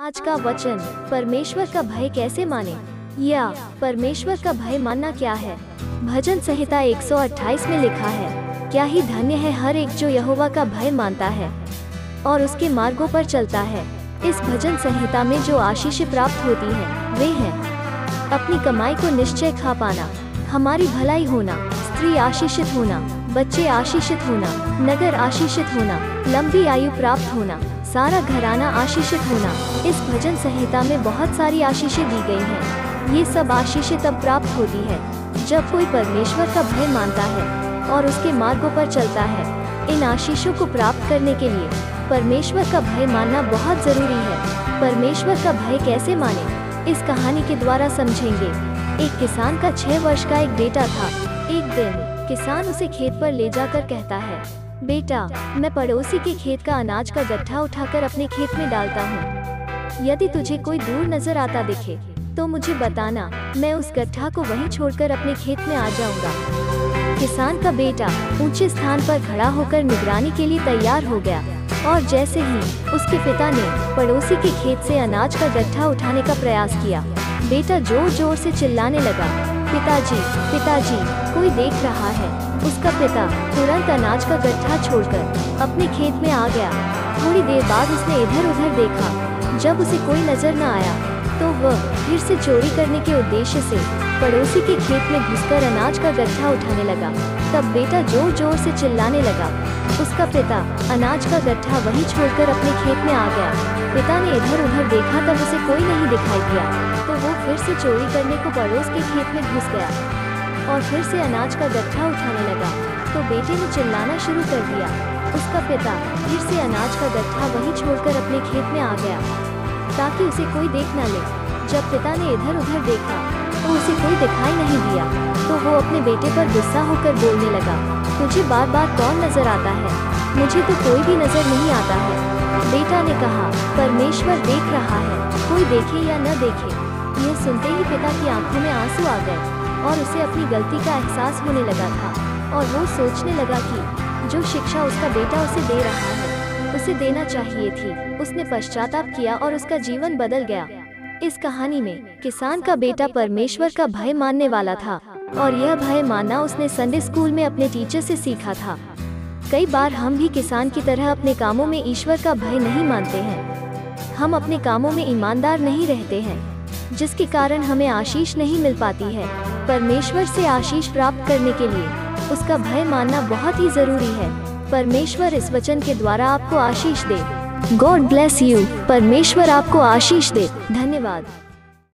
आज का वचन, परमेश्वर का भय कैसे माने, या परमेश्वर का भय मानना क्या है। भजन संहिता 128 में लिखा है, क्या ही धन्य है हर एक जो यहोवा का भय मानता है और उसके मार्गों पर चलता है। इस भजन संहिता में जो आशीष प्राप्त होती है वे हैं अपनी कमाई को निश्चय खा पाना, हमारी भलाई होना, स्त्री आशीषित होना, बच्चे आशीषित होना, नगर आशीषित होना, लंबी आयु प्राप्त होना, सारा घराना आशीषित होना। इस भजन संहिता में बहुत सारी आशीषें दी गई हैं। ये सब आशीषें तब प्राप्त होती है जब कोई परमेश्वर का भय मानता है और उसके मार्गों पर चलता है। इन आशीषों को प्राप्त करने के लिए परमेश्वर का भय मानना बहुत जरूरी है। परमेश्वर का भय कैसे माने, इस कहानी के द्वारा समझेंगे। एक किसान का 6 वर्ष का एक बेटा था। एक दिन किसान उसे खेत पर ले जाकर कहता है, बेटा, मैं पड़ोसी के खेत का अनाज का गट्ठा उठाकर अपने खेत में डालता हूँ। यदि तुझे कोई दूर नजर आता दिखे तो मुझे बताना, मैं उस गट्ठा को वहीं छोड़कर अपने खेत में आ जाऊंगा। किसान का बेटा ऊंचे स्थान पर खड़ा होकर निगरानी के लिए तैयार हो गया और जैसे ही उसके पिता ने पड़ोसी के खेत से अनाज का गट्ठा उठाने का प्रयास किया, बेटा जोर जोर से चिल्लाने लगा, पिताजी, पिताजी, कोई देख रहा है। उसका पिता तुरंत अनाज का गट्ठा छोड़कर अपने खेत में आ गया। थोड़ी देर बाद उसने इधर उधर देखा। जब उसे कोई नजर न आया तो वह फिर से चोरी करने के उद्देश्य से पड़ोसी के खेत में घुसकर अनाज का गट्ठा उठाने लगा। तब बेटा जोर जोर से चिल्लाने लगा। उसका पिता अनाज का गट्ठा वहीं छोड़कर अपने खेत में आ गया। पिता ने इधर उधर देखा, तब उसे कोई नहीं दिखाई दिया तो वो फिर से चोरी करने को पड़ोस के खेत में घुस गया और फिर से अनाज का गट्ठा उठाने लगा। तो बेटे ने चिल्लाना शुरू कर दिया। उसका पिता फिर से अनाज का गट्ठा वहीं छोड़कर अपने खेत में आ गया ताकि उसे कोई देख न ले। जब पिता ने इधर उधर देखा तो उसे कोई दिखाई नहीं दिया तो वो अपने बेटे पर गुस्सा होकर बोलने लगा, तुझे बार बार कौन नजर आता है? मुझे तो कोई भी नजर नहीं आता है। बेटा ने कहा, परमेश्वर देख रहा है, कोई देखे या न देखे। यह सुनते ही पिता की आंखों में आंसू आ गए और उसे अपनी गलती का एहसास होने लगा था और वो सोचने लगा कि जो शिक्षा उसका बेटा उसे दे रहा है उसे देना चाहिए थी। उसने पश्चाताप किया और उसका जीवन बदल गया। इस कहानी में किसान का बेटा परमेश्वर का भय मानने वाला था और यह भय मानना उसने संडे स्कूल में अपने टीचर से सीखा था। कई बार हम भी किसान की तरह अपने कामों में ईश्वर का भय नहीं मानते हैं। हम अपने कामों में ईमानदार नहीं रहते हैं, जिसके कारण हमें आशीष नहीं मिल पाती है। परमेश्वर से आशीष प्राप्त करने के लिए उसका भय मानना बहुत ही जरूरी है। परमेश्वर इस वचन के द्वारा आपको आशीष दे। God bless you. परमेश्वर आपको आशीष दे। धन्यवाद।